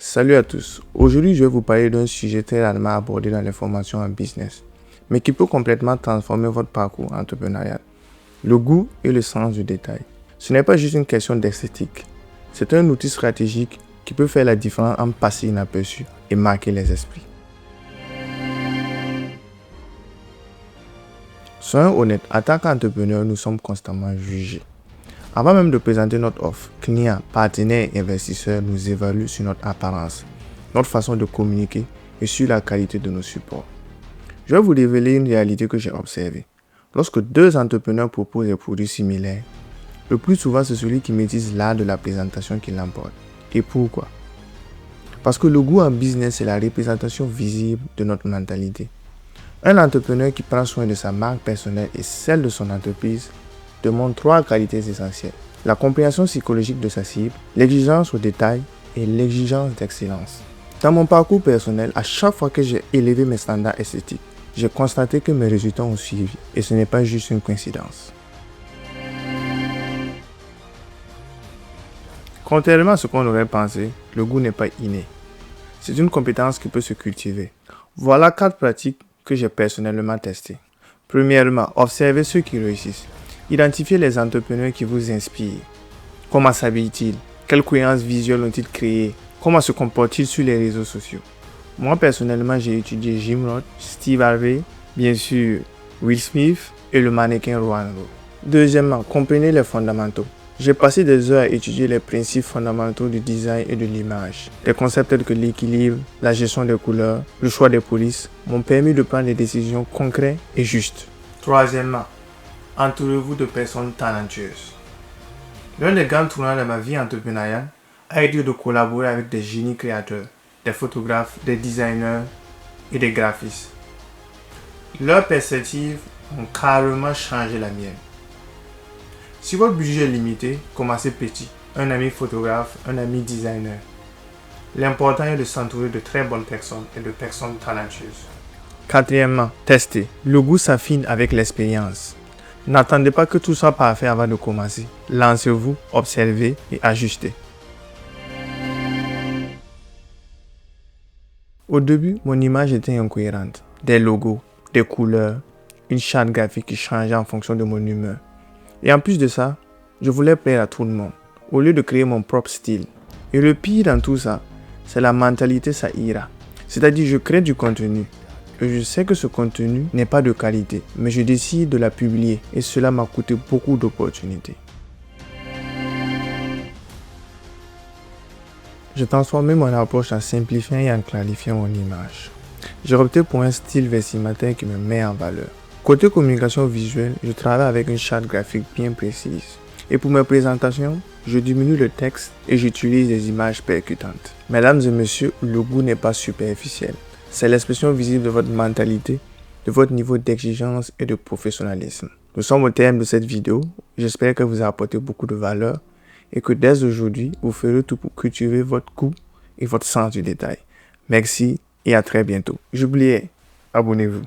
Salut à tous, aujourd'hui je vais vous parler d'un sujet très rarement abordé dans les formations en business, mais qui peut complètement transformer votre parcours entrepreneurial. Le goût et le sens du détail. Ce n'est pas juste une question d'esthétique, c'est un outil stratégique qui peut faire la différence entre passer inaperçu et marquer les esprits. Soyons honnêtes, en tant qu'entrepreneur, nous sommes constamment jugés. Avant même de présenter notre offre, clients, partenaires et investisseurs nous évaluent sur notre apparence, notre façon de communiquer et sur la qualité de nos supports. Je vais vous révéler une réalité que j'ai observée. Lorsque deux entrepreneurs proposent des produits similaires, le plus souvent c'est celui qui maîtrise l'art de la présentation qui l'emporte. Et pourquoi? Parce que le goût en business, c'est la représentation visible de notre mentalité. Un entrepreneur qui prend soin de sa marque personnelle et celle de son entreprise demande trois qualités essentielles. La compréhension psychologique de sa cible, l'exigence au détail et l'exigence d'excellence. Dans mon parcours personnel, à chaque fois que j'ai élevé mes standards esthétiques, j'ai constaté que mes résultats ont suivi et ce n'est pas juste une coïncidence. Contrairement à ce qu'on aurait pensé, le goût n'est pas inné. C'est une compétence qui peut se cultiver. Voilà 4 pratiques que j'ai personnellement testées. Premièrement, observez ceux qui réussissent. Identifiez les entrepreneurs qui vous inspirent. Comment s'habillent-ils? Quelles cohérences visuelles ont-ils créées? Comment se comportent-ils sur les réseaux sociaux? Moi, personnellement, j'ai étudié Jim Rohn, Steve Harvey, bien sûr Will Smith et le mannequin Rohan Rowe. Deuxièmement, comprenez les fondamentaux. J'ai passé des heures à étudier les principes fondamentaux du design et de l'image. Des concepts tels que l'équilibre, la gestion des couleurs, le choix des polices m'ont permis de prendre des décisions concrètes et justes. Troisièmement, entourez-vous de personnes talentueuses. L'un des grands tournants de ma vie entrepreneuriale a été de collaborer avec des génies créateurs, des photographes, des designers et des graphistes. Leurs perspectives ont carrément changé la mienne. Si votre budget est limité, commencez petit. Un ami photographe, un ami designer. L'important est de s'entourer de très bonnes personnes et de personnes talentueuses. Quatrièmement, testez. Le goût s'affine avec l'expérience. N'attendez pas que tout soit parfait avant de commencer. Lancez-vous, observez et ajustez. Au début, mon image était incohérente. Des logos, des couleurs, une charte graphique qui changeait en fonction de mon humeur. Et en plus de ça, je voulais plaire à tout le monde, au lieu de créer mon propre style. Et le pire dans tout ça, c'est la mentalité Saïra. C'est-à-dire, je crée du contenu. Et je sais que ce contenu n'est pas de qualité, mais je décide de la publier et cela m'a coûté beaucoup d'opportunités. J'ai transformé mon approche en simplifiant et en clarifiant mon image. J'ai opté pour un style vestimentaire qui me met en valeur. Côté communication visuelle, je travaille avec une charte graphique bien précise. Et pour mes présentations, je diminue le texte et j'utilise des images percutantes. Mesdames et messieurs, le goût n'est pas superficiel. C'est l'expression visible de votre mentalité, de votre niveau d'exigence et de professionnalisme. Nous sommes au terme de cette vidéo. J'espère qu'elle vous a apporté beaucoup de valeur et que dès aujourd'hui, vous ferez tout pour cultiver votre goût et votre sens du détail. Merci et à très bientôt. J'oubliais, abonnez-vous.